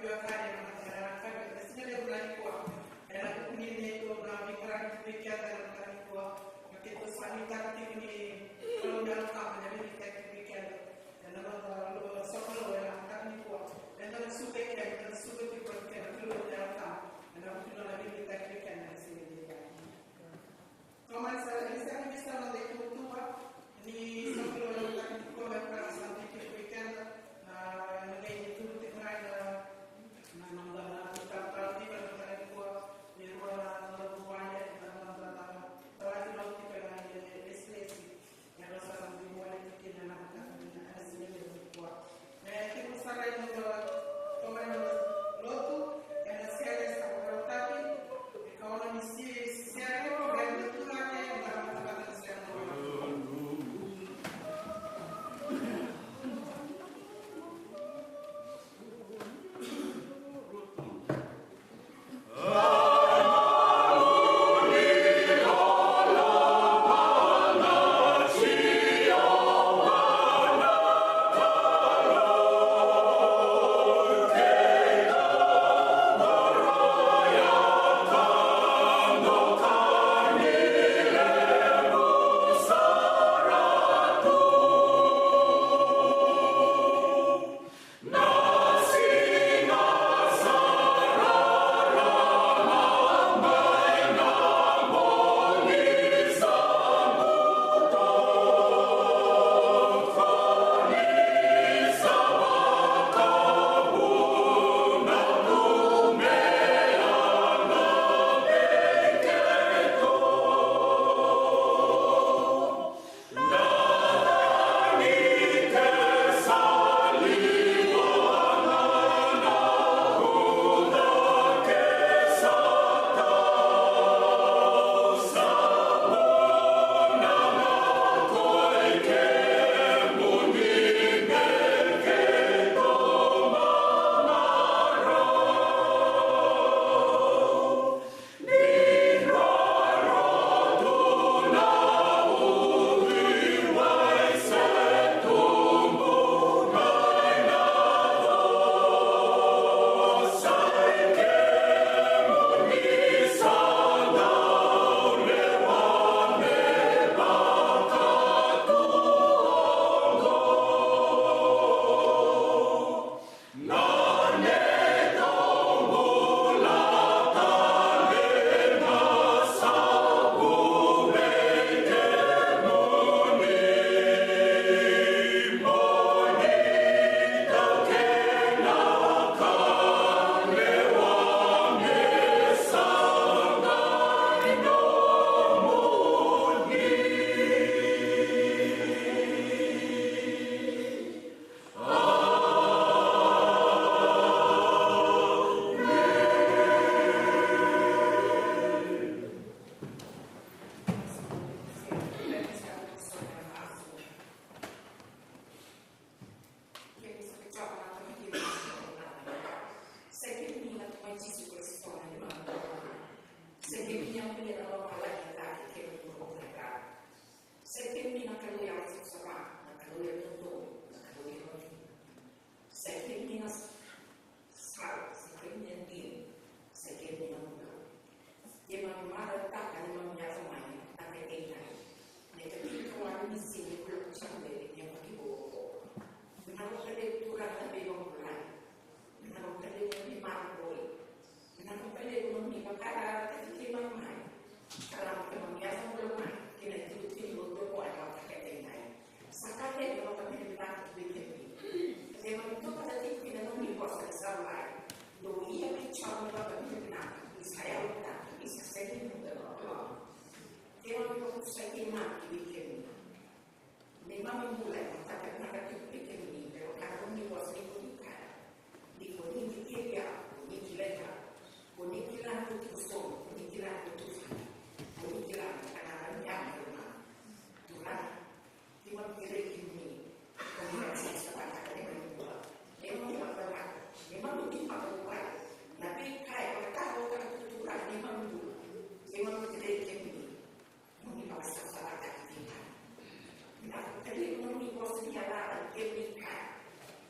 jua kali na madaraka na sisi tunalikuwa na kunini tu na mikra kufikia na kwa kitu swali takatifu ni kalau dalam kama jadi kita kufikia na ndio sokolo ya takatifu ndio supe kipotea ndio dalam kama na tunalabidi kita kufikia na sisi kama sasa ni sana de kultura ni sokolo ya takatifu kwa prasa kufikia na ndio tu tekrar na namdala kita di dalam kwa ni wala na buaya na tawati na kita na espesi ya rosa na buaya kita na nakakabina asili kwa kitu sana ndio kama lotu ya sere sa protaki ikaona ni sere kwa ndio tunake na tunataka sere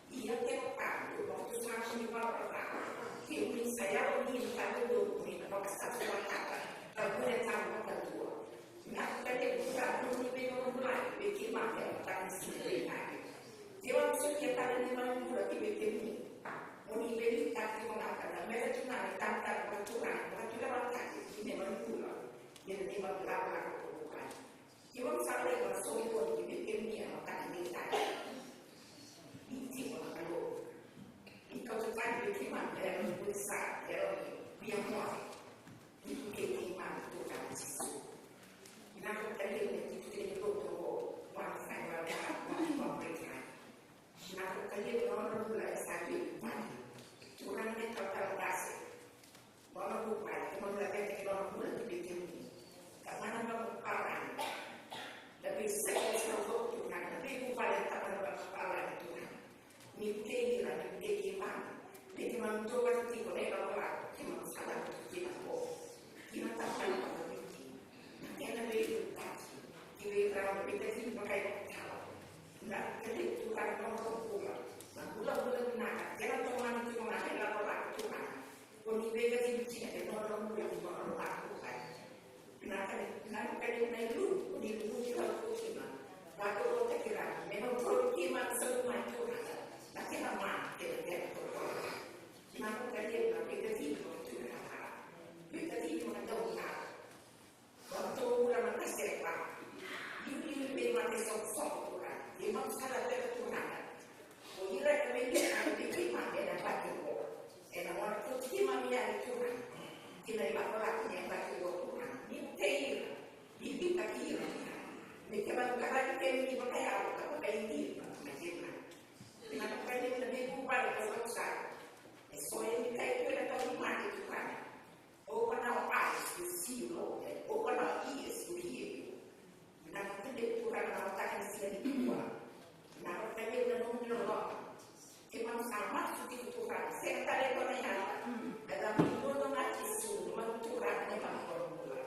Io che ho fatto, posso farci di qua. saya ini kalau dulu ini kalau satu kata kalau boleh tahu apa tu nak kata bukan dulu ni memang mulai bikin makan tak sendiri lagi dia maksud kita ni memang mulai bikin ni oni beli tak mengatakan mereka cuma tentang peraturan ini memang mulai jadi memang berlaku bukan dia sampai masuk itu bikin ni akan diminta itu kalau kalau kita bikin dalam besar dalam yang muat itu keiman itu kan sisu. Nak tadi itu kita itu wangsa wangsa mereka. Nak tadi orang mulai sakit mati. Orang ni kalau kasih, orang bukan, cuma lagi orang mulai bikin ni. Karena orang parah, tapi saya selalu Tuhan, tapi bukan tak ada parah Tuhan. Ni keiman, ni keiman. Jadi mantu waktu itu mereka orang cuma salah kita kita tak tahu apa itu. Nanti ada berita, kita orang kita sih pakai tahu. Nah, jadi itu kan orang pulang. Nah, pulang nak. Jangan teman itu mana ada orang Tuhan. Kau mereka sih cakap orang pulang orang lakukan. Nak kali naik dulu, ni dulu kita lakukan. Lalu kita kira memang kita semua Tuhan. Nanti nama kita Nak kalian nak kita tidur tu nak kita tidur ada orang waktu orang nak sepak ini memang sok orang memang salah tertulang orang kami ada di mana ada batu orang waktu kita mami Tuhan kita orang yang batu Tuhan ini tahu ini kaki ini kalau kita ini pakai apa pakai ini macam mana kalian lebih kuat kalau saya so yang kita itu adalah iman itu kan. Open our eyes to see Lord. Open our ears to hear you. Nah, kita Tuhan mengatakan sini dua. Nah, kita menunggu Allah. Kita sama seperti Tuhan. Saya tadi bertanya, dalam hidup dengan Yesus, memang Tuhan memang formula.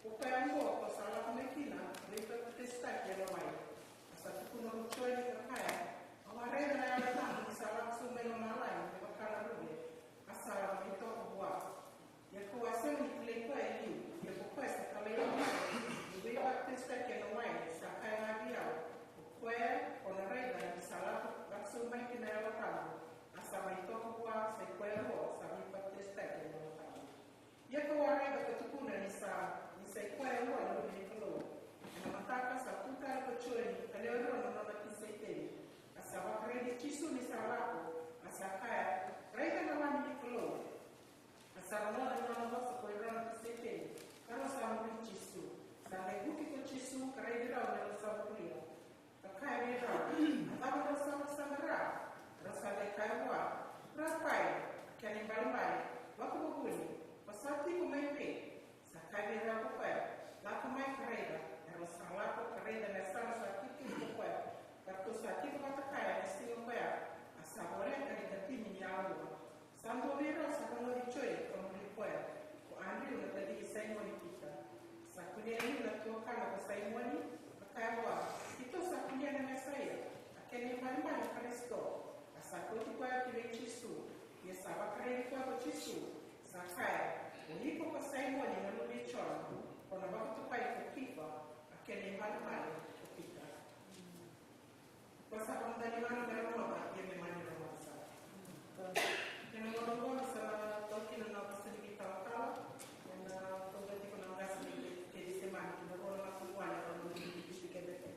Ukaambiwa kwa salamu mekina, ripa kutestaki ya lawai. Asa tukuna kuchoi ni kakaya. Awarena na yala tangu ni salamu sumeno malai, ni wakala rube. Asa mitoko buwa. Ya kuwa semu ni kile kwa eliu, ya kukwa sa kala ya mwana. Ripa kutestaki ya lawai, sa kaya nabiyao. Ukwea, kona reda ni salamu, laksu mekina ya tangu. Asa mitoko buwa, sa kwea ho, sa ripa kutestaki ya lawai. Ya kuwa reda kutukuna ni sa kwaya huwa na ulikolo. Na mataka sa kuka ko choni, kaleo na mama kisaiteni. Asa wakredi chisu ni salapo, asa kaya, raika na wani likolo. Asa mwana na mama wasa kwa irona kisaiteni. Karo sa mwini chisu. Sa leguki ko chisu, karedi rao na losa wakulia. Kakaya ni rao. Atama losa wasamara. Rasa lekaya huwa. Rapai, kiani mbalimbali. Wako buguni. Pasati kumaipe. Sakay na ako pa. Lako may kareda. Pero sa lako kareda na sa kikin ko pa. Pero sa kikin ko kaya na sino pa. Asa wala ka ni datin ni yawo. Sando nero sa kano di choy kung di pa. Ko andri na tadi isay mo ni kita. Sa kunya ni na to kana ko sa imo ni. Kaya wa. Ito sa kunya na mesaya. Akene malma ni Kristo. Asa ko ti pa ki Yesu. Yesa wa kareda ko Yesu. Sa kaya. Ulipo kwa saimu ni nalumi chora, kuna wakati pai kukipa, akene mbali kupika. Kwa sababu ndani mani na roba, yeme mani na masa. Kena ngomongoni sana toki na nakasini kita wakala, na togati kuna ngasi ni kedi semani, kina rola na kuwana kwa mwini kipike bete.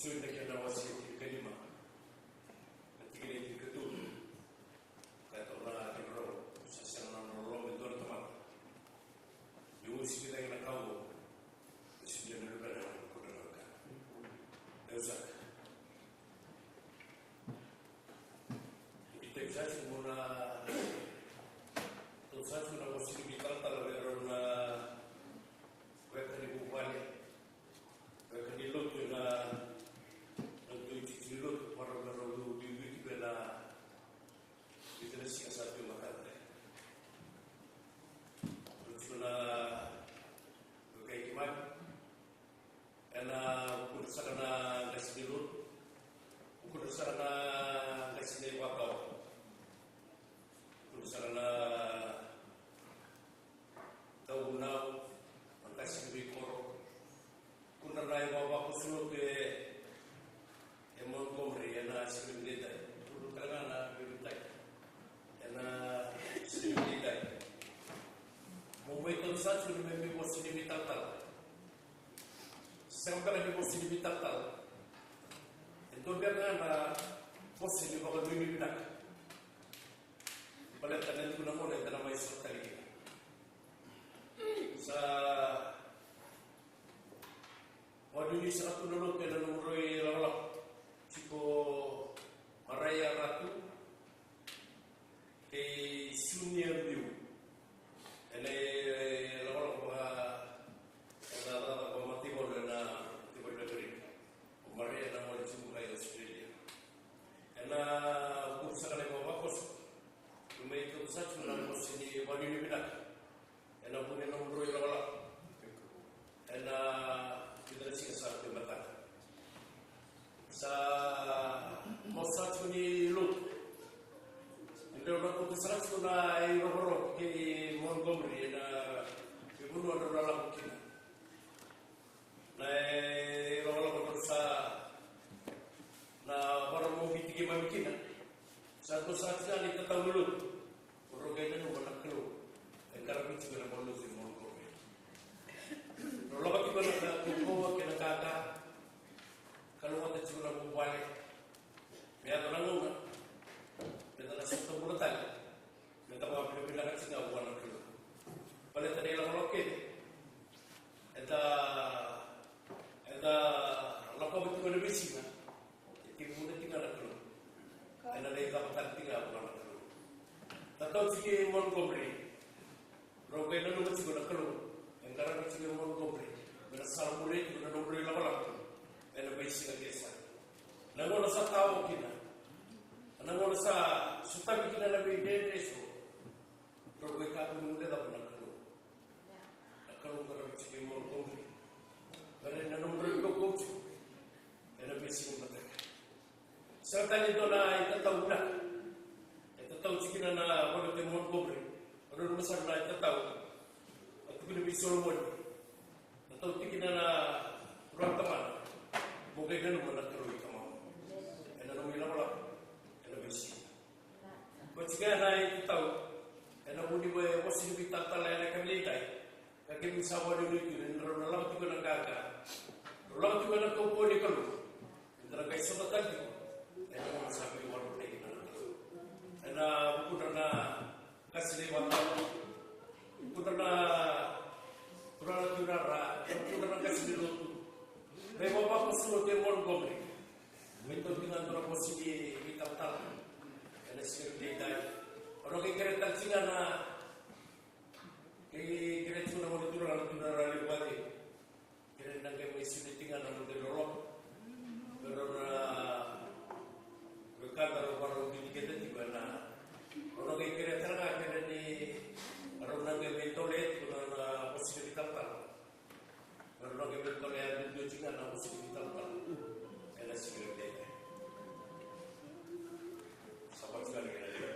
Sudah kena wasiat kelima, ketika itu ketua, kata orang akan roh, sesuatu roh betul teman. Jauh sih kita kena tahu, sudah ada kodokan. Dosa. Kita bisa semua, dosa semua wasiat kita kalau berona, berkali bukan, berkali lutu na. Dulu orang-orang dulu itu bela itu nasi asal tu makan. Terus na kayak gimana? Karena ukur sana nasi dulu, ukur sana nasi wakau, ukur sana tahu nau, nasi bikor, kuna rai wawa kusulo ke Montgomery na sibilidad. Puro talaga na bibilitay. Na sibilidad. Mumay ito sa atin may may boss sinimitatal. Saan ka na may boss sinimitatal? Ito biya na boss sinimitatal bimibinak. Palatan ko na muna, ito na may isang taligi. Sa wadunin sa katulog, kaya nanuroy lalak. Tipo Maraya Ratu ke Sunia Biu. Ele lawan bahwa mati bola na tiba beri. Maraya na mo cium ay Australia. Ena kursa kali bawa kos. Lumai itu saja na kos ini bani ni binak. Ena punya nomor lawan. Ena kita sih kesal kebetulan. Sa mosat ko ni Lut. Hindi ako kusalas ko na irohoro kay Montgomery na ibuno na lang kina. Na irohoro ko sa na parang mo bitigi mamikina. Sa to sa atin ni tatawulot. Puro ganyan mo nakalo. Nangono sa tao kina. Nangono sa sutabi kina na bidede so. Pero kay kapon mo dela na kano. Nakano para sige mo ko. Pero nanombre ko ko. Era besi mo mata. Sa tali do na itataw na. Itataw sige na wala te mo ko bre. Pero masar na itataw. At pinibisol mo. Itataw sige na ruang taman. Bukay ganun mo nagkaroon ka mo. E na nung ilang wala. E na besi. Kung sige na itataw. E na muni mo e wasi nung itatala na kamilitay. Kaya misawa nung ito. Nalang tigo ng gaga. Nalang tigo ng kaupo ni kalu. Nalang kayo sa matandi ko. E na mga sabi yung wala na ito. E na pupunta na kasiliwan na. Pupunta na kurang turara. Pupunta na kasiliwan. Kaya bapa ko sulit yung mga gomri. Ito pinandura ko si Vital-Tal. Kaya siya dayday. Ano kay Keretal singa na kay Keretal na mga turara liwali. Kaya nang kayo may sulitingan na mga lorok. Pero na kaganda rin parang binigyan din ba na ano kay Keretal nga kaya ni parang nang kayo may tolet kung na ko si Vital-Tal. Pero nang kayo may tolet din singa na ko si Vital-Tal. Kaya siya dayday. Sapat sekali kena dia.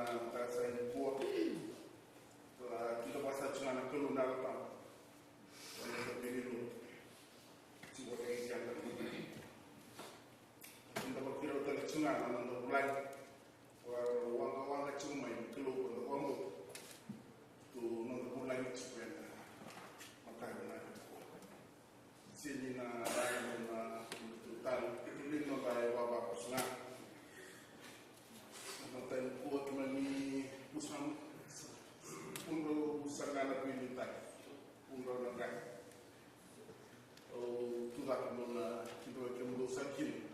na tasa ni ko kita pasa chuna na kulu na pa wala sa pililu si ko kay siya na kita pa kiro ta chuna na ndo bulay wanga wanga chuma ni kulu ko ndo wango tu ndo bulay ni chupenda makaya na sini na na total ini no tayo baba kusna notan kuat mani usam undo usangana pilita undo naga o tuda mona kido kemdo sakin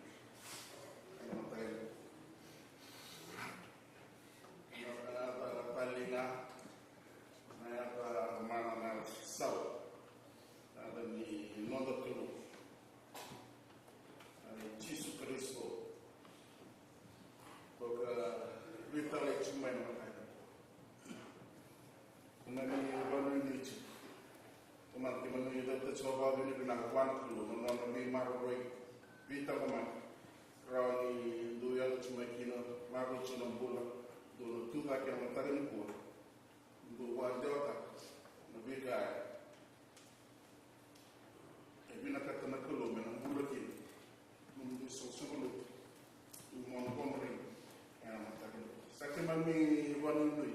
notan na palinga na pa mana na saw ada ni nondo kelu Jesus Cristo porque vitale chumai makanya kumani banu nichi kumani manu yada tsoba bini bina kwan kulu nono mi maroi vita kumani rawani doya chumai kino maro chino bula do tuga ke matare ni ko do wajota no biga bina katana kulu mena bula kino mundu sosolo mon komri matare sakhe mami wanu nui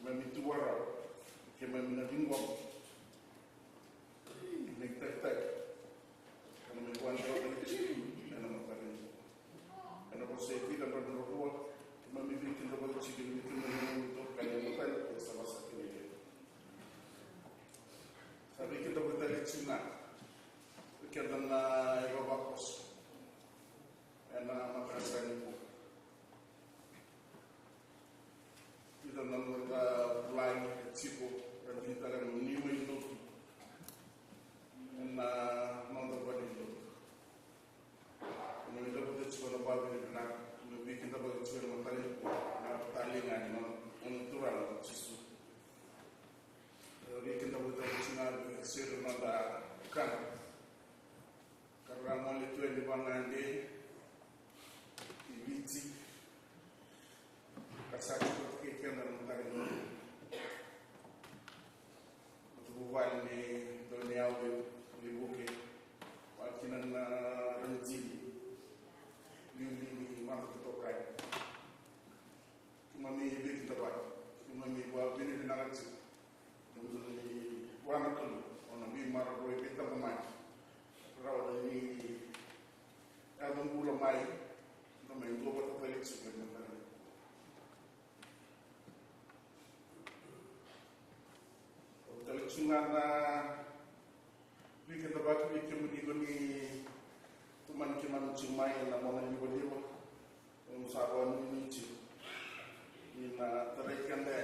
mami tuwara ke mami na dingwa nek tak tak kana me kwan ko kana matare kana ko se kita ndo ko mami vitu ndo ko chikin vitu ndo to kana matare ko sama sakhe sabi kita bertanya Cina kita na Robakos na madrasa ni po. Ito na mga blind at sipo at hindi talagang niway ito na nandang ito. Kung ito po ito na bago ito na nabikin na bago ito na matali po na talingan ng natural at sisu. Nabikin na po ito na siro na kan. Karena mo ito yung ibangan din Viti kasati ko keke na mutari no tubuwali ni doni yawe libuke wakina na ranzi ni mambo kutoka kumami biki tabaki kumami wa bini na ranzi ni wana kulu ona bi mara boy bita kumai rawa ni album bula mai kama ndio watu pale kusema pale utalechungana wiki tabaki wiki mdigoni tuman kiman chumai na mona libodiwa umsawa ninichi ina tarekande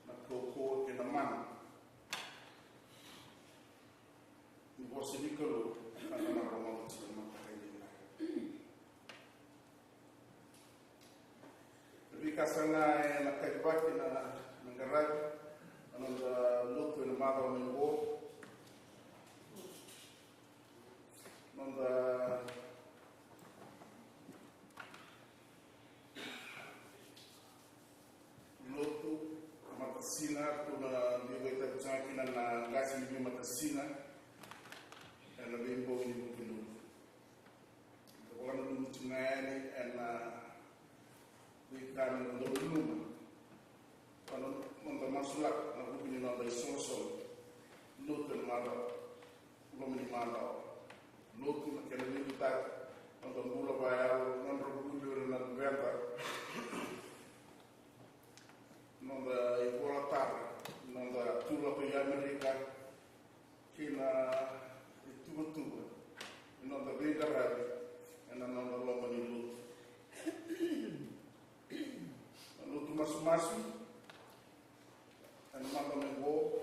na koko kenaman ngosinikolo kana na romo tsema kasana na kajbaki na ngarag anong luto na mga minggo nung luto matasina kung hindi ko ito sa akin na kasi hindi matasina na bimbo hindi mo kinulo kung ano luto ngayon na kami ndo lumuma kono monta masulak na bubini no bay sosol lutul mado lomni mado lutul na kene ni tak ndo bulo bayal non ro bulo na venta non da ibola tar non da tulo ko Amerika kina tuba non da bega rabi non da lomni lutul lutu masu-masu and mama mengo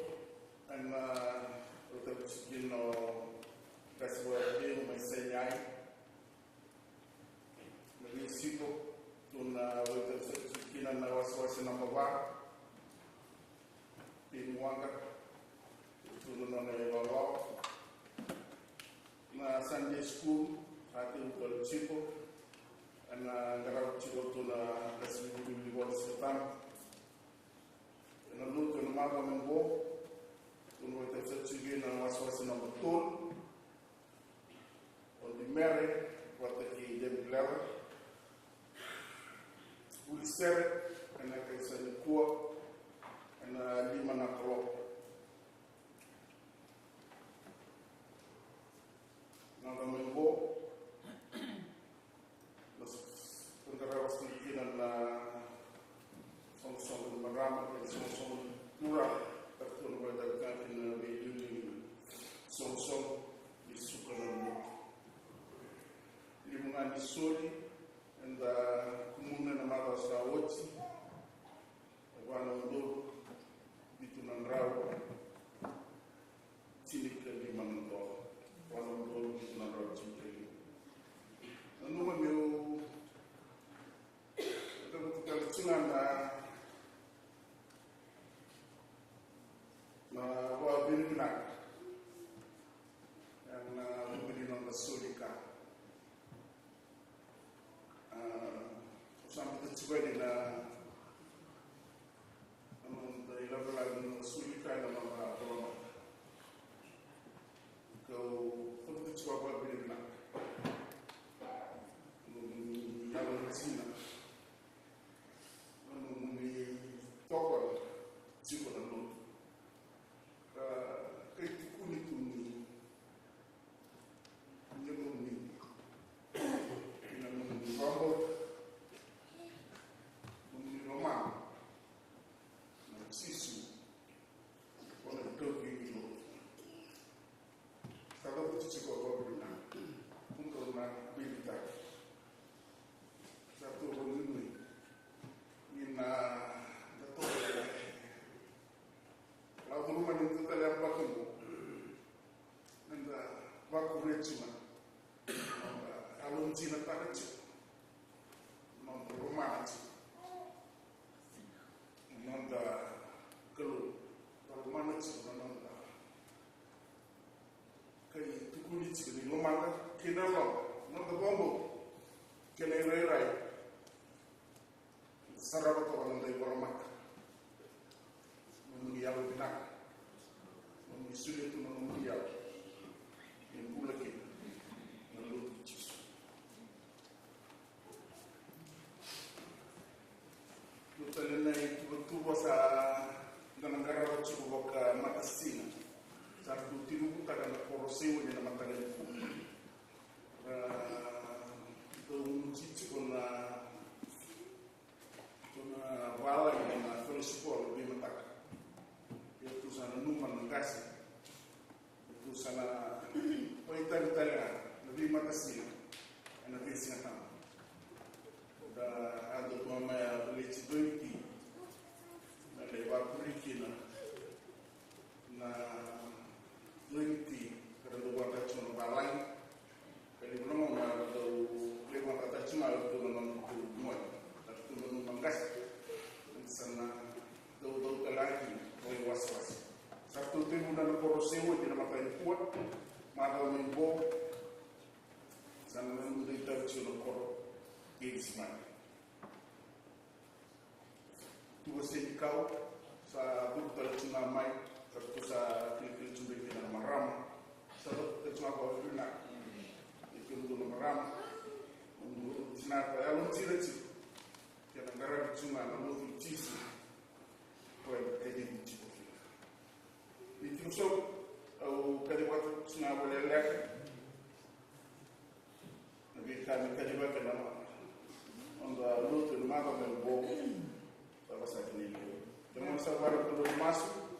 and uta chikino kaswa deu mai senyai mali sipo tuna uta chikina na waswasi na baba pinwanga tuna na baba na Sunday school hati uta chipo ngaraw ci to na kasi ni wala sa tan na lu ko na mga mo kung wala sa sige na waswas na betul on di mere wata ki dem level uli sere ana kay sa ni ko ana lima na ko na mo Pagkarawas ng ikinan na song-song ng marama at song-song pura at kung wadag natin na may yung song-song isuka ng mo. Hindi mo nga nisuli and kumuna na mata sa wotsi nagwanang do dito ng raw sinik ka di man ito wanang do dito ng raw sinik ka di ano man yung Kalitungan na wa binignak yang memberi nama Sulika sampai tercapai na dari level lain Sulika nama apa kau untuk coba binignak yang Cina tokol jiko na lo kay tikuni tuni nyemo ni ina ni bambo ni roma na sisu ona toki ni lo sababu tuchiko kwa bina kungo na bilita sababu bonini ina rumah itu terlihat baku, anda baku recuma, alun Cina tak recum, rumah recum, anda keluar, rumah recum, anda kayak itu kulit sih, rumah kita loh, anda bombo, kena rai, sarabat orang dari rumah, mengial benar. Sulit untuk menguliah yang pula kita lalu Yesus. Kita lenai tubuh sa dalam negara cukup ke Matasina. Satu tiru kita dan koroseu di dalam tangan itu. Itu cici kena wala yang filosofol lebih mentak. Itu sana numan ngasih. Sana pointa Italia lebih makasih na visi na kama da ando mama ya lechi doiki na leba kuriki na doiki kada do wata chuno balai kali no ma do leba kata chuma do no ko mo ta to no mangas sana do kalaki ko waswas satu timu dan koroseu di nama kain kuat, maka membo, sana membuat intervensi koro kiri seman. Tuh kau sa bukan cuma mai, tapi sa kiri cuma kita maram, sebab cuma kau bina, itu untuk maram, untuk sinar ayam cilik, yang negara cuma namun cici, kau edit cici. Itu so, kadi waktu semua boleh lek, nabi kami kadi waktu nama, anda lu tu nama kami bo, apa sahaja ni. Jangan sabar untuk masuk.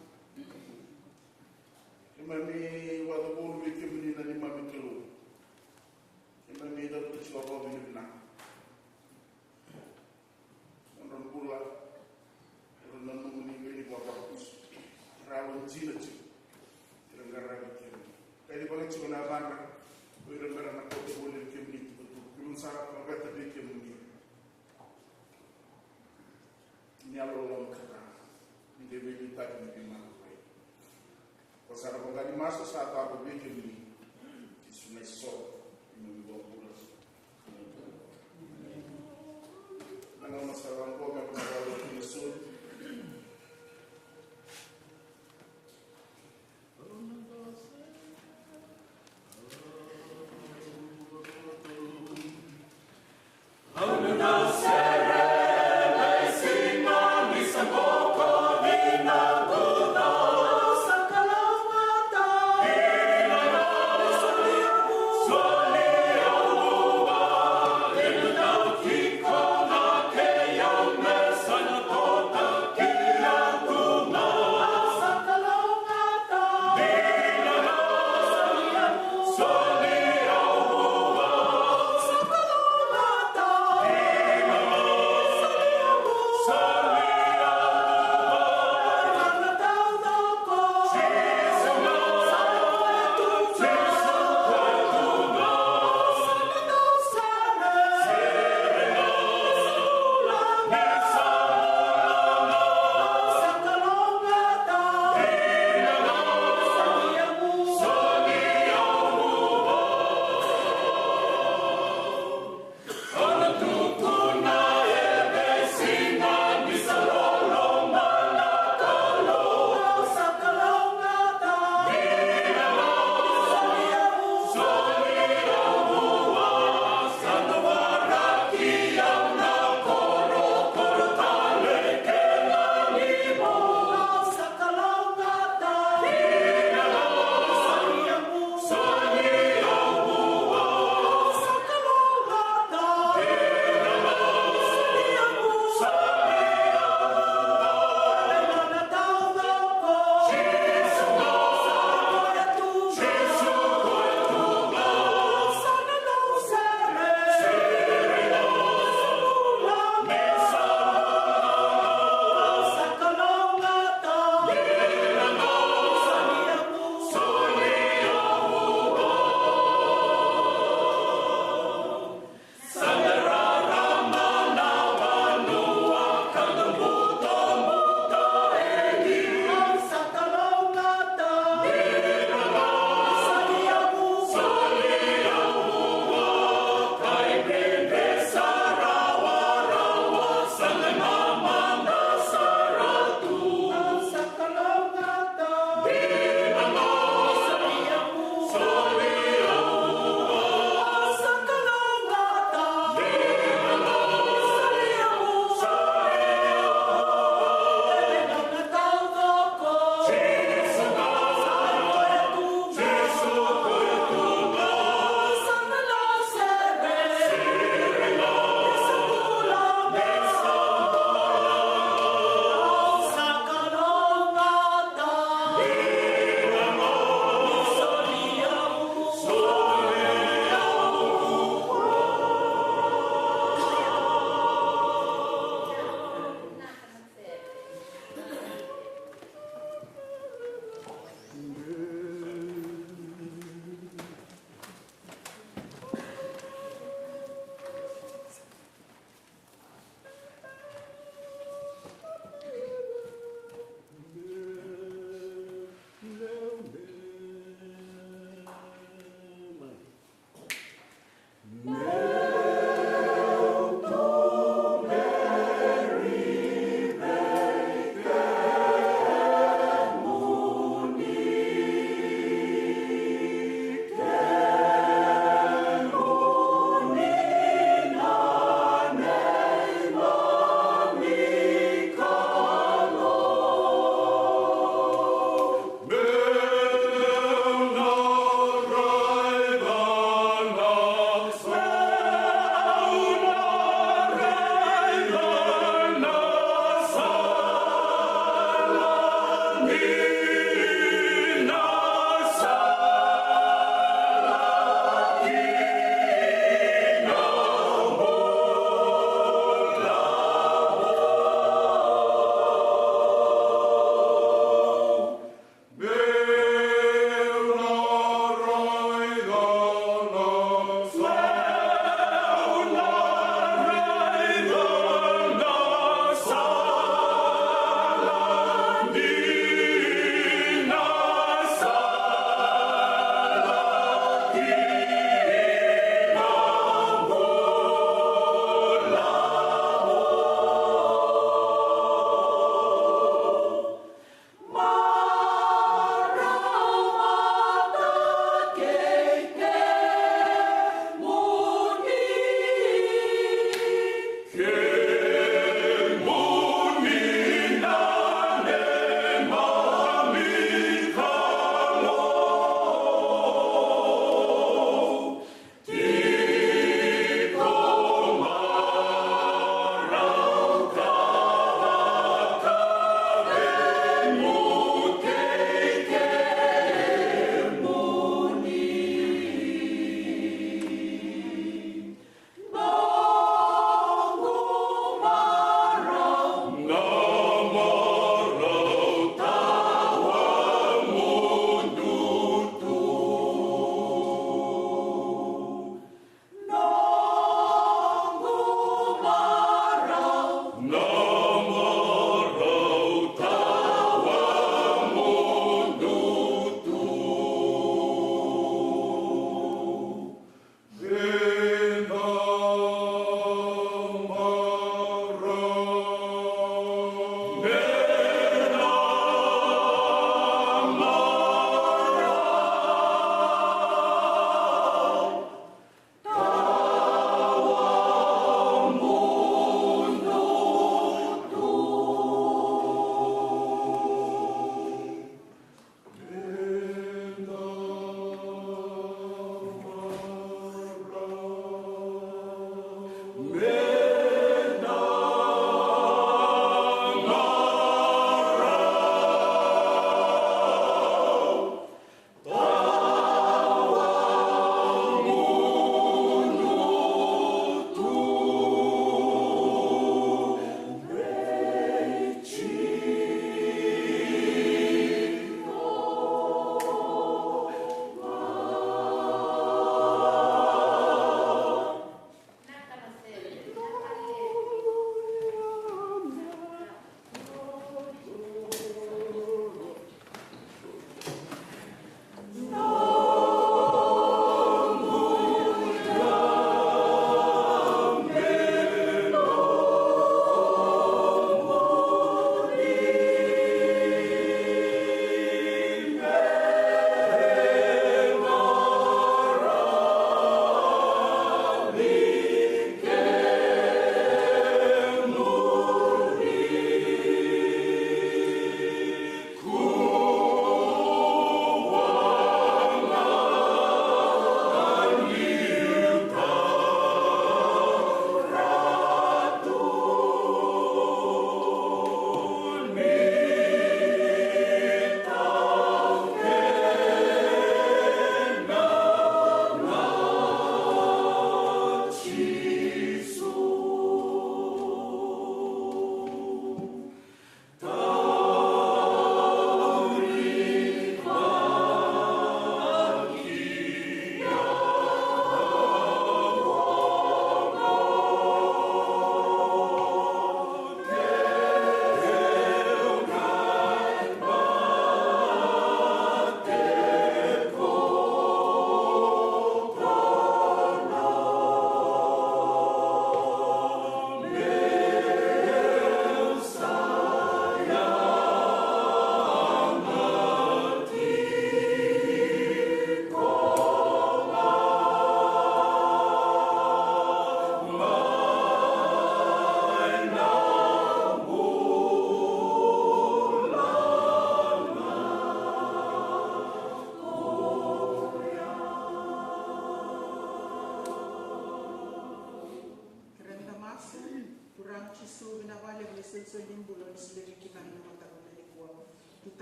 Imami waktu bolu bikin ni nani mami kelu, imami dah percuma bawa bini bina. Orang pula, orang nanu ni bini bawa bagus. Rawon Cina cu, negara bikin. Kali balik cuma naban, negara nak kau boleh bikin itu betul. Belum syarat mereka tapi bikin ini. Ini alor kata, ini beli tadi di mana? Pasal apa kali masuk saat aku bikin ini, di sungai Sol, ini buat pulas.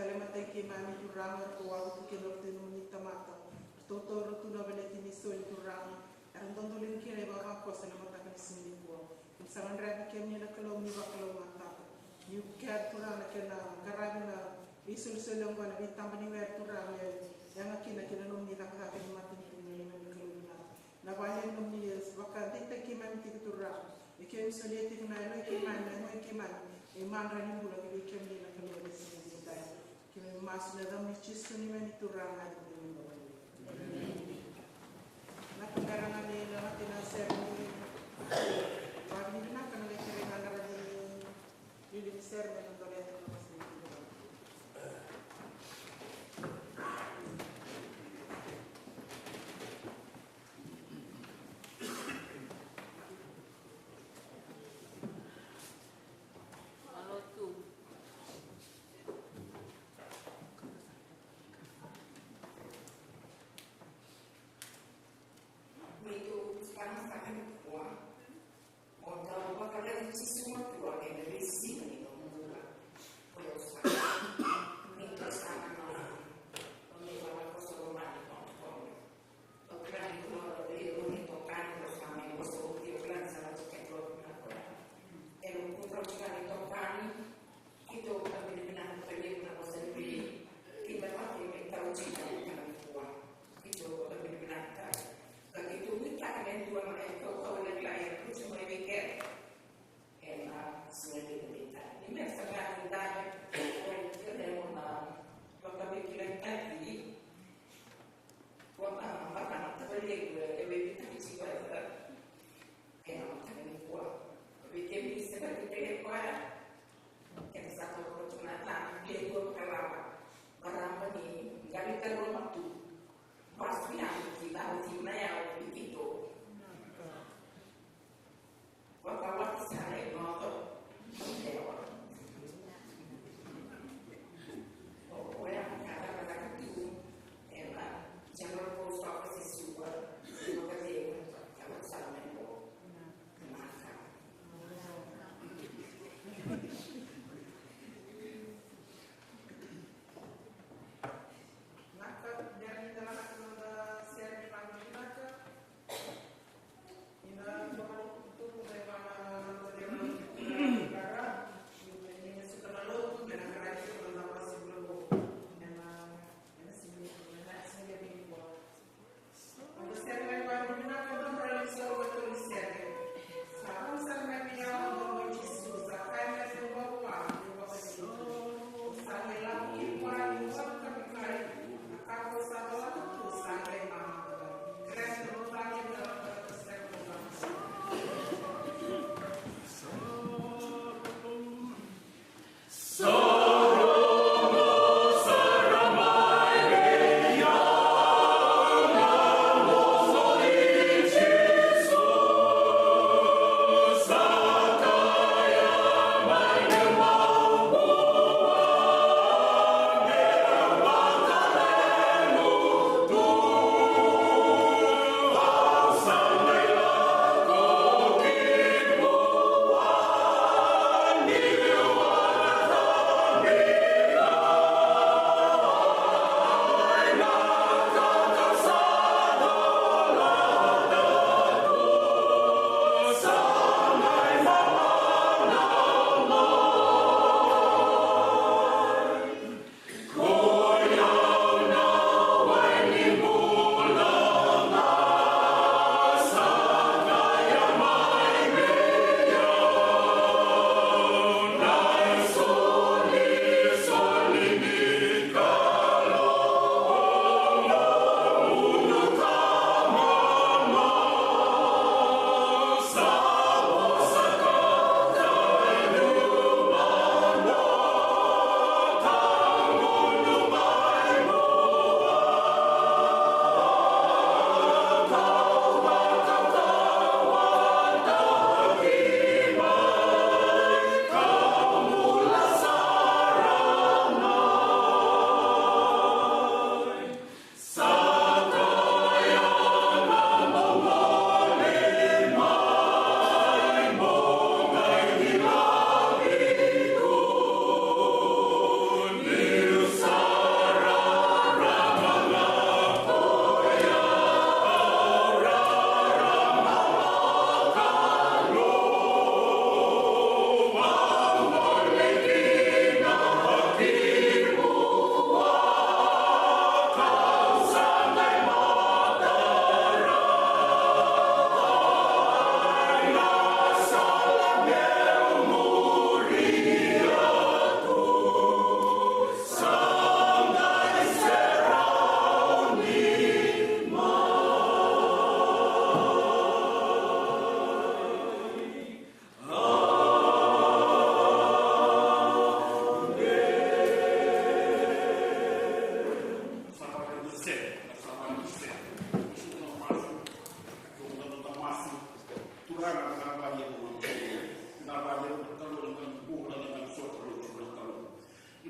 Kalimantan Kimani Turang, Kuau, Kilotin, Tamata, Toto, Tuna Venetini, so in Turang, and Dondolin Kireba, Cosanamata, Singapore. In Salandra came in a Kalom, Nivakalo, you can't put on a Karabina, Isul Solong, and be Tampani where Turang, Yamakina, Kilonum, Nivaka, Martin, Navayan years, Vakadita Kiman Titura, became Soletic Man, Kiman, a man running bull, became in a Caloris in the time. Kim Master, the Michisuni Manitura, Nakarana, Latina ceremony, but we not going to let another reading ceremony on the letter of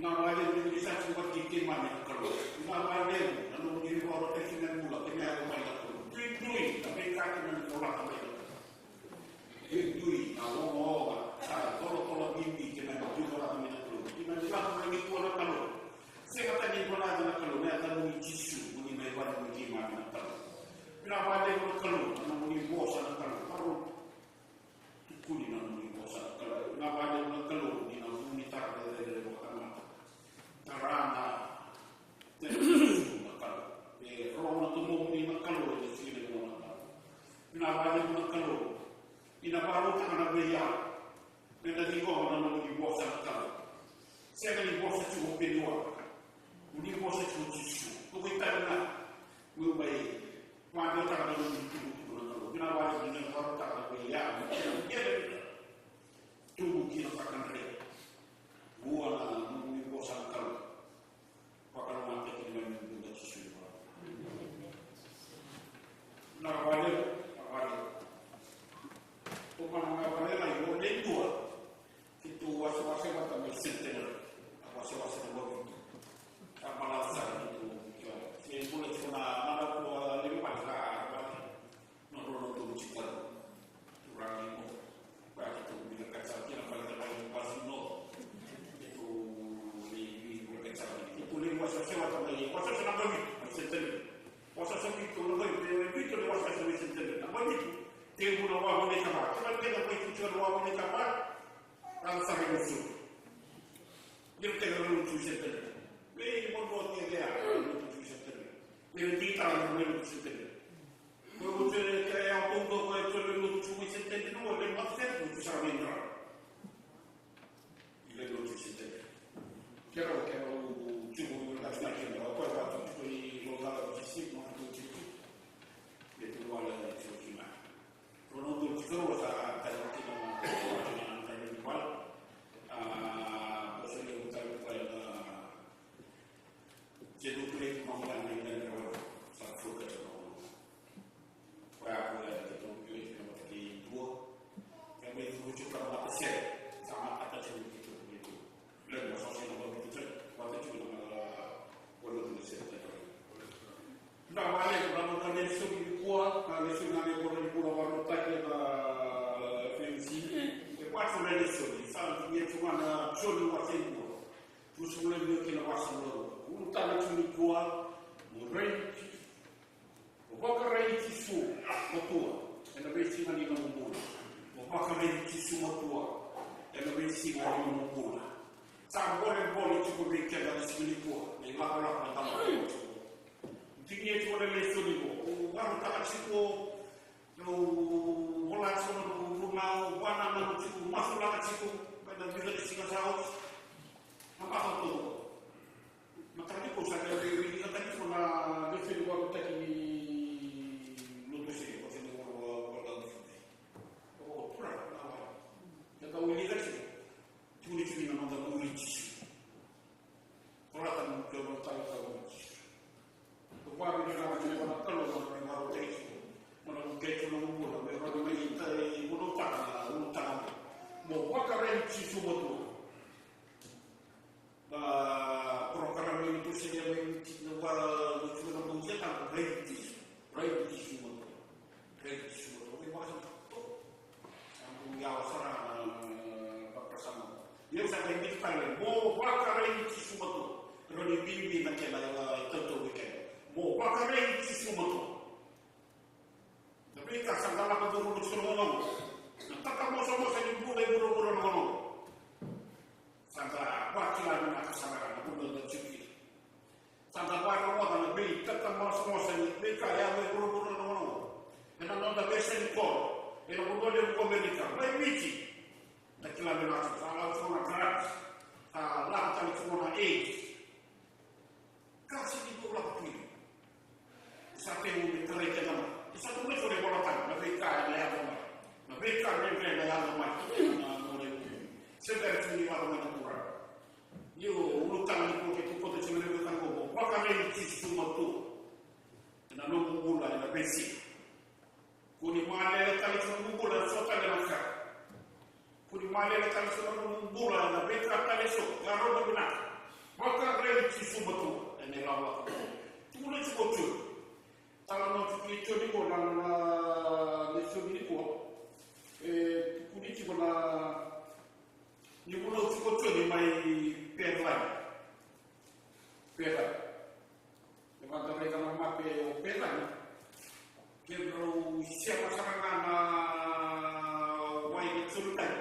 Pinawale ni isa sukat kikin man ni kalau. Pinawale nanu ni ro te kinan mula kini ako may ako. Dui tapi kaki man ko la kami. Dui awo sa tolo bimbi kinan ko la kami ako. Kinan la ko ni ko la kalau. Saya kata ni ko la kalau ni akan ni jisu ni may ba ni kiman na kalau. Pinawale ko kalau nanu ni bosa na kalau. Paro tukuni nanu ni bosa kalau. Pinawale ko kalau ni nanu ni tar de Tarana, Roma tumong ni makalo di sini Roma. Pinabalik makalo, pinabalo ka na beya. Pinadali ko na nung ibosa makalo. Siya na ibosa chuo pinwa. Uni ibosa chuo chisu. Kung ita na, may mga ka na nung ibosa. Pinabalik ni nakaro ka na beya. Tubo kinakakan rin. Buwan na nung ibosa makalo. Pakar mati dengan benda sesuatu. Nawale. Pemana nawale lagi boleh dua. Itu wasa-wasa mata mesin wasa-wasa nombor itu. Apalah sah itu. Saya boleh cuma ada dua lima kali. Nonton cerita. Kurang itu. Baik itu bila kaca kita pada pasino. Itu lebih berkecam. Kulit wasa sewa tambah wasa senang bagi senten wasa sakit tu lebih itu wasa sewa senten apa itu dia guna wah ni kabar cuma dia nak itu cuma wah ni kabar kalau sampai musuh dia tengah lucu senten ni mau dia lucu senten dia kita lucu senten kalau dia yang tunggu kalau lucu senten itu boleh masuk lucu sama indra dia lucu senten kira cukup berkasih apa yang itu lokal logistik maupun itu wala sosial. Kalau untuk itu saya tanya kita dengan terlibat, bersedia untuk kita jadi klien maupun dengan satu kerjaan. Apa yang kita pilih kita bagi dua, yang berujuk pada pasien sama atas itu. Lalu sosial itu waktu itu Nda wale kuna mwana leso kilikuwa na leso na kuna warotaki na FMC kwa tuna leso sana tuye tuna choni wa sengo tusule ndio kila wasalo unataka tulikuwa mrenki ubaka renki su motua enda besi na nina mbona ubaka renki su motua enda besi na nina mbona sa bole tukubika na silikuwa ni makala na kama Tinggi cuma ada lesu ni ko. Baru tak ciko, lo bola cuma rumah, wana mana ciko, masuk lah ciko, pada bila ciko saus, apa tu? Makanya ko saya dari ini tadi pun ada lesu baru tak ini lutus ini, pasal ni baru ni. Oh, pernah awal. Yang kau ini kan sih, curi nama dah curi. Orang tak mungkin tahu. Baru dia nak jadi orang kalau orang baru teksi nunggu bola, baru main tay unutang, mau pakai cisu betul. Program itu saya main luar lucu dengan bunganya tak ready cisu betul. Ini macam tu. Yang awasara bersama. Dia saya ingin tanya, mau pakai cisu betul. Kalau dibimbing nanti ada tentu weekend. Mau pakai cisu betul. Tapi tak sangka lah kalau dulu ngomong. Tak kamu semua saya boleh buru-buru ngomong. Sangka wakilan nak kesalahan aku belum cuci. Sangka wakilan orang lebih tak kamu semua saya mereka yang buru-buru ngomong. Karena nonton besen kor, yang boleh Amerika, baik biji. Tak kira berlaku. Salah semua keras. Salah tak semua AIDS. Kasih itu berlaku ini. Sampai mungkin terletak nama. Satu minggu dia bolakan, mereka yang lama, mereka yang lama, segera sini malam yang kurang. Yo, ulutang itu kita kota cuma dengan kau, bahkan ini cisu betul. Dan nunggu bulan yang besi. Kuni malah kali nunggu bulan sota dengan kau. Kuni malah kali nunggu bulan yang mereka kali sok, garu benar. ci suba tu ne la wa tu le ci ko tu tala no ci ci ni ko na le so ni ko ku ni ci ko na ni ko no ci ko tu ni mai per la ma da re kana ma pe o per la che ro siamo sarangana wai ni sultan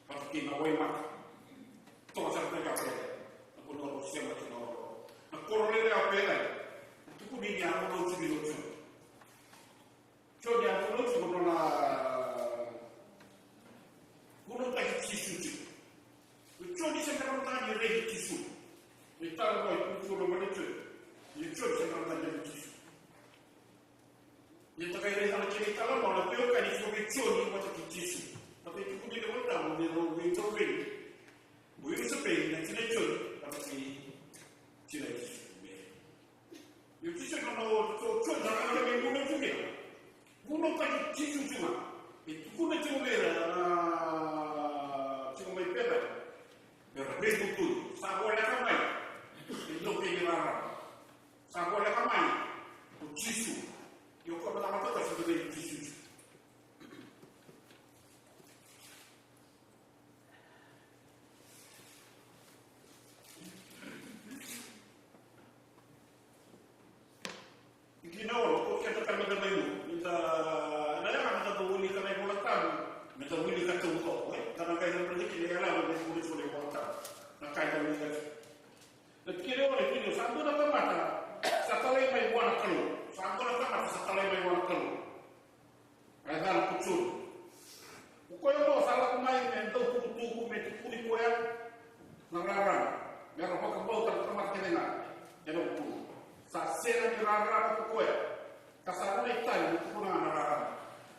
perché na wai ma to sa pe ka pe ko no siamo ci no na correre a pe tu ku ni ya no ci lo ci ciò di altro lo ci con la uno ta ci ci ciò di sempre lontano di re ci su e tal poi tu lo vuoi il ciò sempre lontano di ci Dia tak kaya sama cerita lah, malah dia kan sebagai curi macam kecil. Tapi cukup dia bertamu dia rogi curi, boleh sepen dan cina curi, tapi cina curi. Yang ciri kalau curi nak ada yang guna curi, guna kan ciri cuma. Itu guna curi cuma pera, berbeza betul. Sahaja nak main, itu kira sahaja nak main, ciri. Io come la matata si deve discutere. Gina ko kaya ka magdamay mo. Ita nalaman na tawuli ka na ibulatang. May tawuli ka tawuto. Tanang kayo ng pwede kinigalaman na ibulit mo na ibulatang. Nakaya mo ka. Nagkira ko na ito. Saan doon ang mata? Sa talay may buwan ka lo. Saan doon ang mata? Sa talay may buwan ka lo. Kaya dahil kutsur. Kung mo, salah kumain na ito, tutuko, may tukuli ko yan. Nangarang. Meron pa kabaw, tamat ka nila. Yan ang puno. Sa sena ni rara ko ko ya. Kasama na itan, ito ko na nararang.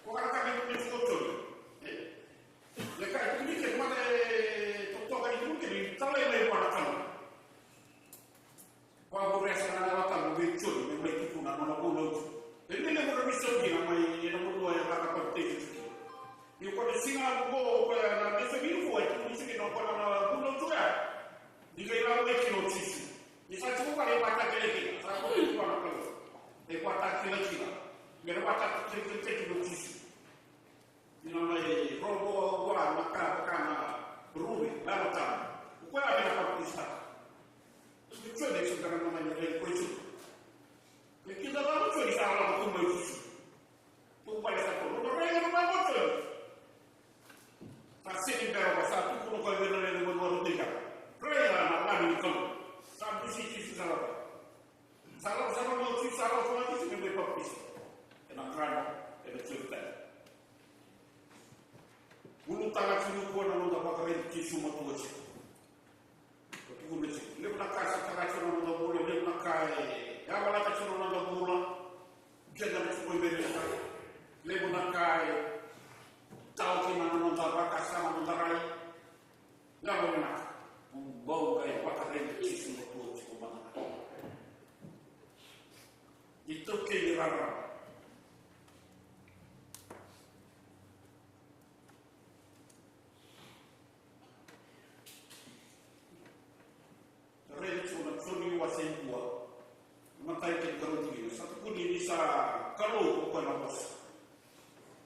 Kung kami ito yung kutsur. Leka, ito hindi ka naman tutukan ito mungkin. Talay may buwan ka lo. Favorece na nawatan mo bitchul, may may tukunan mo na ulog. Hindi na mo na miso gina, may inamulo ay nakapagtigil. Yung kung singa mo, kaya na miso gino po, ay kung miso gino ko na ulog ko ya. Di kayo lang may kinotisi. Isa ko ka rin bata kilakila, sa ako rin ko na kalo. Ay bata kilakila. Meron bata kinotisi. Yung may robo, wala, makakana, rubi, lalatan. Kung kaya may nakapagpista. Cioè adesso saranno mangiare questo. Perché da là cioè sarà come questo. Tu vai a sapere, non regalo mai molto. Ma se ti però passa tu come puoi vedere nel mondo di casa. Prega la mano con. Santi si sarà. Sarà non ci sarà come si deve papis. E non crano e le certezze. Uno tala ci non da pagare ci su moto. Lep na kai sa kai sa no da bola, lep na kai. Ya bala ka sa no da bola. Jeda na ko bere sa. Lep na kai. Tau ki na no da ba ka sa no da rai. Ya bala na. Bau kai pa ka re ki su no ko ba na. Itu ke ni rara. Kalau bukan bos,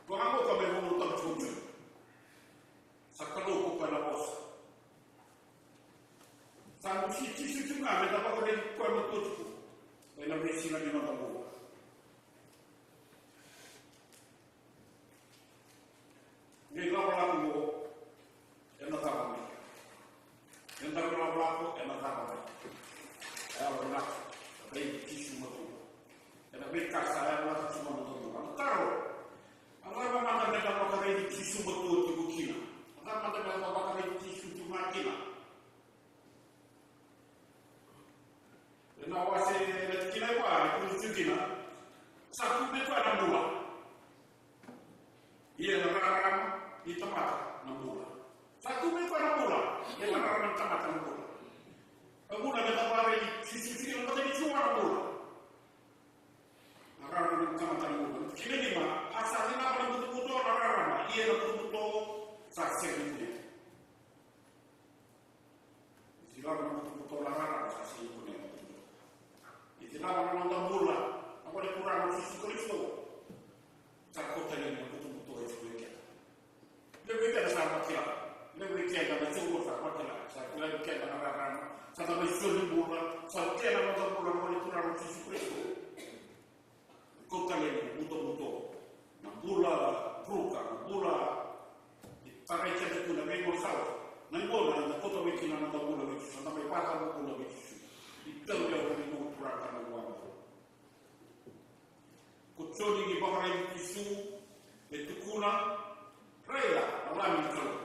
kalau kami mengutuk tujuh, kalau bukan bos, sampai sisi juga mereka pakai kau tujuh, mereka beri lagi nama kamu. Dia lapor aku, enak apa? Yang tak lapor aku, enak apa? Enak, beri tisu matu. Mereka saya melakukan semua betul. Kalau Allah memang mereka pakai tisu betul di bukina, Allah memang mereka pakai tisu di makina. Dan awak saya kira apa? Itu kina satu itu ada dua. Ia melarang di tempat namula. Satu itu ada dua. Ia melarang di tempat namula. Kemudian ada pakai tisu yang pakai tisu namula. Orang yang kamatan muda, kini ni mah asalnya apa yang betul-betul orang iya betul-betul saksi itu. Siapa yang betul-betul orang saksi itu. Sila nonton bola, apa ada kurang Yesus Kristus. Sa kota ini betul-betul itu weekend. Lebih weekend sama kita, lebih weekend ada cukup sama kita. Sa lebih weekend ada orang, sa tambah sulit bola, sa weekend ada nonton bola apa ada kurang Yesus Kristus. Kota ini betul-betul. Nah bola peruka, bola pakai cerita tu nak main saus. Nanti bola nak kota weekend ada nonton bola Yesus, sampai pasal bola Yesus. Itu dia orang itu kurang karena uang. Kucuri di bawah isu itu kuna raya alami kalau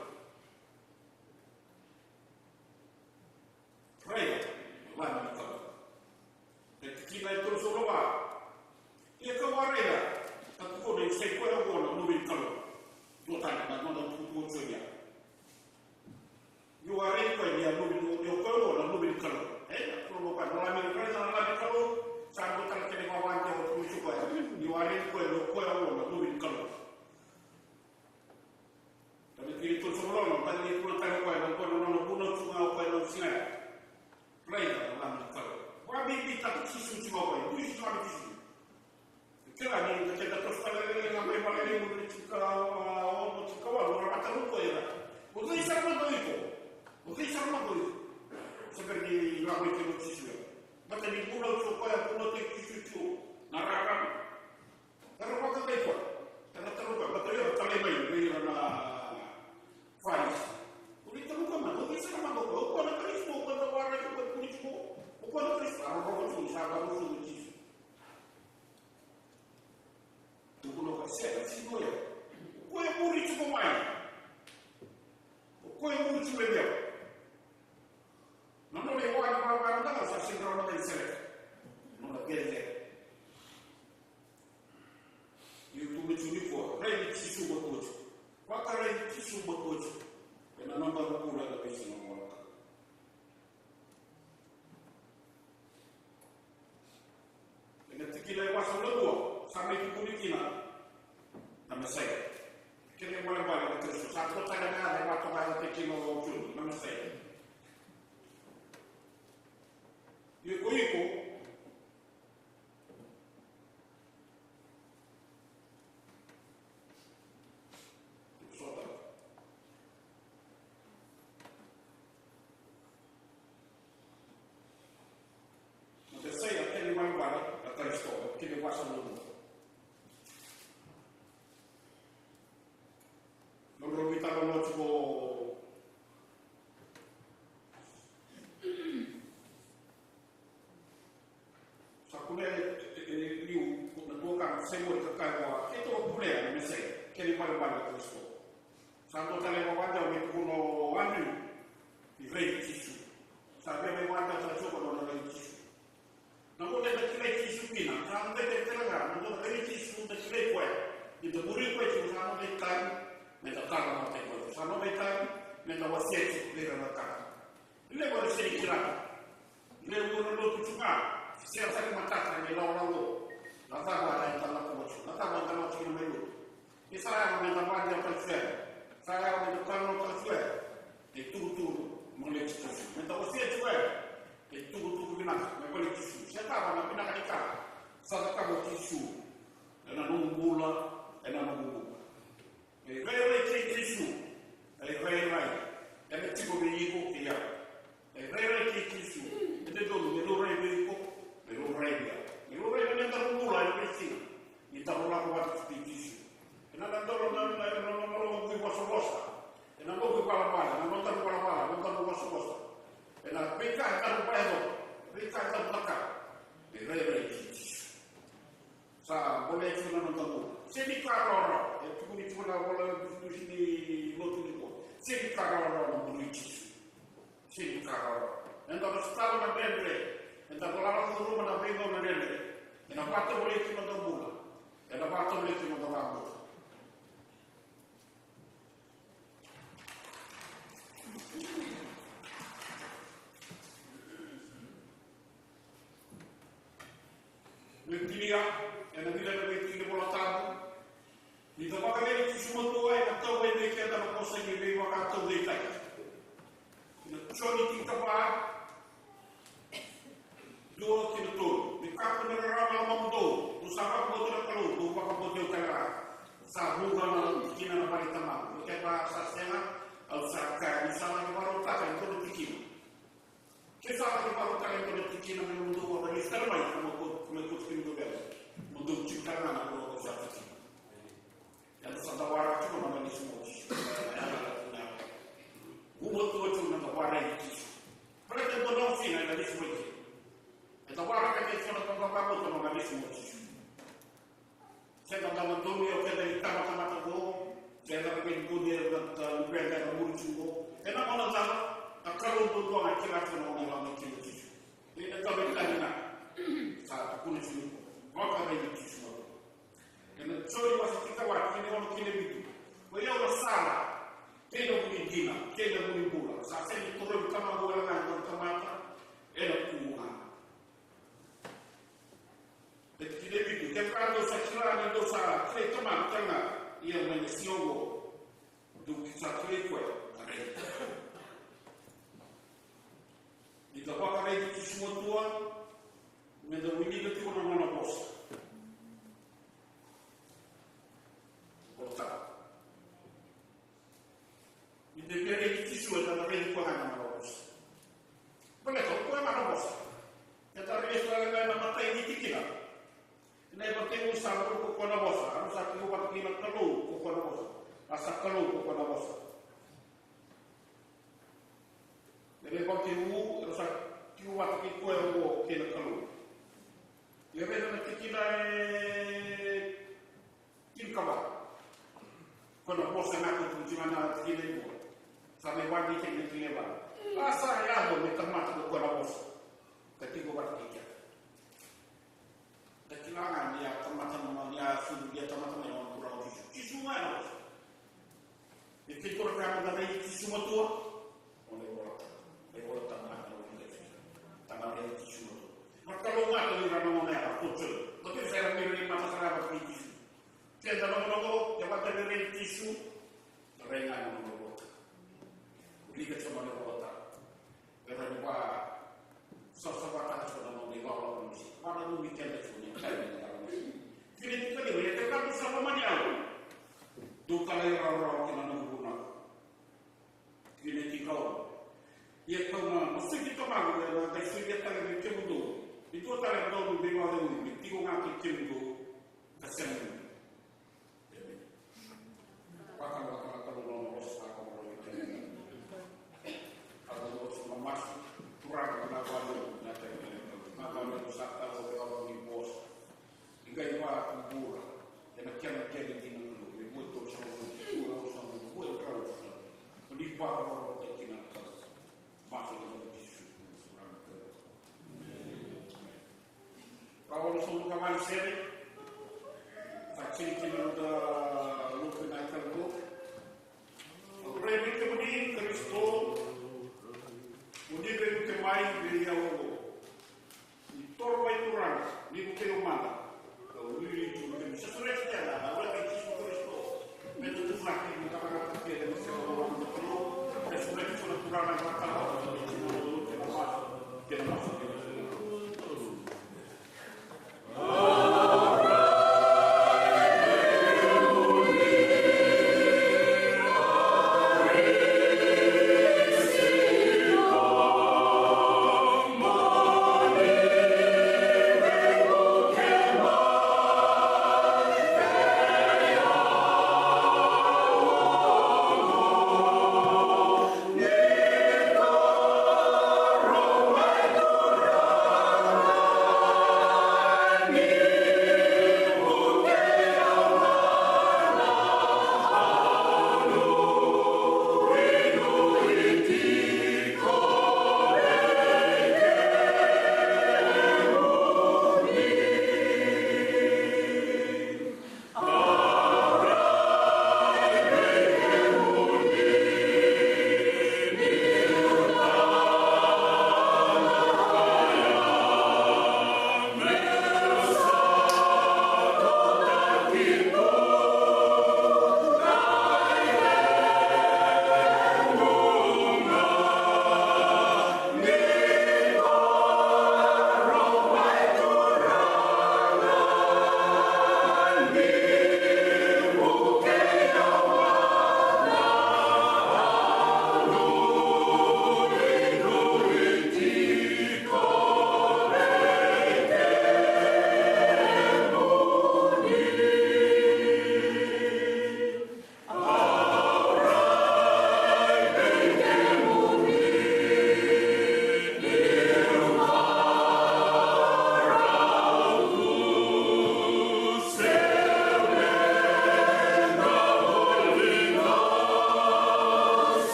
raya alami kalau. Kita itu semua ia kewaraya tapi kau ni saya kau orang nubi kalau dua tanda nak mana kucuri ya. Yuari kau dia nubi kau orang nubi kalau. Bukan alami kalau sampai kalau kena kawan dia waktu itu kau diwarin kau orang tu kalau tapi kita semua orang tadi itu kalau kau orang bunuh semua kau orang singa lain alami kalau wabi kita sisi semua kau itu semua sisi kita ni kita terus lagi sampai pada ini mungkin kita orang kata lupa ya bukan sama itu seperti ramai kita macam di pulau supaya pulau itu narakan kalau apa kata itu karena terluka betul ya terlebih dari Faris boleh terluka mana boleh sama mana kau ada tulis kau ada warna itu tulis kau ada tulis orang tulis apa tulis tu pulau kasih sih kau ya kau yang boleh cuba main kau yang boleh cuba dia. Non le vuoi guardare da cosa si trova del sele. Non la piede. Io tu mi giuri fuori, prendi ci su bottoci. Quando prendi ci su bottoci. E non va pure da vicino volta. E ne ti le qua sulla tua, sai che pulitina. Non sai. Che ne vuole guardare che su sa tutta la gara, quattro case che ci non giù, non sai. Iko soda nanti saya akan dimana akan stop kita pasang dulu lalu kita mau coba seguito calma che tu pure mi sei che li parla questo santo tale quando mi uno anni di vecchi su sapeva quando tra ciò non era ci non poteva che ci su fino non deve telegramma non deve che ci su da che poi di da pure questo sanno dei time me da calma ma te questo sanno dei time me da wasieti per la casa le vuole essere tirato le vuole lo tu ma si è stato matata nel lavoro la tavola è dalla voce, la tavola è dalla voce in minuto. E sarà una guardia per fuori, sarà una carno per fuori, e tu, non le ci sono. Mentre lo stai fuori, e tu, vinata, ma quelli ci sono. Si andava una vinata di casa, stata cavo ci su, e non bulla, e non bulla. E re ci su, e re, e il tipo di ico che ha. E re ci su, e del giorno, e lo re di ico, e lo re di Io vorrei che andare un muro alla piscina, mi danno la guardia spirituale. E non andavo non qui posso posta. E non lo qui qua la palla, non andavo qua la palla, non andavo posso posta. E la peccata un paio, peccata un pacca. E re sa boleh non andavo. Se di qua e tu mi vuoi la di lo di qua. Se di qua non buonici. Se di qua. E andavo stavo da bene. Entah kalau orang rumah nak bingung nak dia, nak patut boleh cuma terbuka, nak patut boleh cuma teranggut. Nantinya, yang bila lebih tinggi bola tahu, di tempat kalian itu semua tua yang tahu yang mereka dalam proses yang lebih waktu mereka. Jadi kita bah dua kilo tur, di kaki sa di baru talento di Cina yang untuk orang Islam baik como costume do belo. Untuk cipta na ko ko sa ti. Ya sa tawara ko na ni sumo. Umot ko to na tawara ni. Para que do não fina na sumo. E tawara ka ke sona ko ba ko to na ni sumo. Saya kata betul ya kita ditambah sama tahu. Saya tak pengen dunia dan berada di mulut sumo. Kenapa orang sama? Kalau untuk orang kira kira orang kira kira. Ini kalau kita nak saat aku ni sini, maka ada itu semua. Kerana sorry masa kita buat ini orang kira itu. Mereka orang salah. Kena boleh dina, kena boleh bola. Saat saya turun sama bola dengan kemata, enak kumpulan. Dan kira itu. Kerana dosa kira ni dosa kira teman kerana ia menyesiogo. Duk kita kira kuat. Kita pakai itu semua tuan, mereka ini kita pun orang bos. Bosan. Kita biar itu semua dalam ini pun orang bos. Boleh tahu pun orang bos. Kita rilis lagi nama mata ini kita. Ini bertemu sama kau bos. Harus aku buat kita kalau kau bos. Asal kalau kau bos. Jadi kalau tiu, rasa tiu waktu itu yang kena kalau. Ia rasa kita tim kawan. Kalau bos nak tu cuma nak kita itu, sampai wajib kita lebar. Asal ya, boleh termat tu kalau bos. Ketika waktu kita. Kekilangan dia teman-teman dia sudah dia teman-teman yang kurang isu mana bos. Itu program dari isu semua tu. Oleh orang. Orang tanah dari tisu. Maka kalau nggak ada orang mau merah, kucel. Tapi saya pilih mata kerabat di tisu. Saya dalam menunggu jabatan dari tisu, rengan menunggu. Lihat sama dengan kota. Kerana apa? Sesuatu sudah mau dibawa polisi. Mana lu bikin itu? Jadi kita dia tetap bersama mana? Dua kali orang-orang kita nunggu nak. Ini tikau. Ia kau mesti kita mahu ya, tapi sudah tak ada cembudu. Itu tak ada tahu bagaimana ini. Tiga orang cembudu, kesan. Bahkan kalau bos aku boleh cembudu. Kalau bos lemas, kurang kenapa lu nanti maka lu sakit kalau di bos. Jika itu kubur, dan macam di dulu, ibu tu sama kubur sama kubur kalau menipu orang kita. Masuk dalam tisu. Kalau semua kawan seri, vaksin kita sudah lupa naikkan tu. Remi kemudian Kristo, kemudian remi kemain beliau itu. Torba itu orang, ni bukan mana. Kalau ini cuma sesuai saja lah. Awak Kristo Kristo. Metode lagi kita akan terkait dengan seorang itu. Sesuai dengan kurang yang berkata. Kita masuk di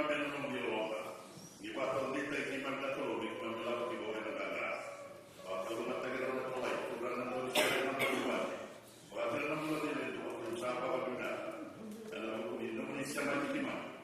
bene non di roba. Gli fatto un dito e chi manca solo, mi quando la ti vuole da gara. Fatto una tagliata da poi, tornando a dicere una cosa. Guarda non lo deve, non sa cosa più nada. Allora, non iniziamo a chiamare.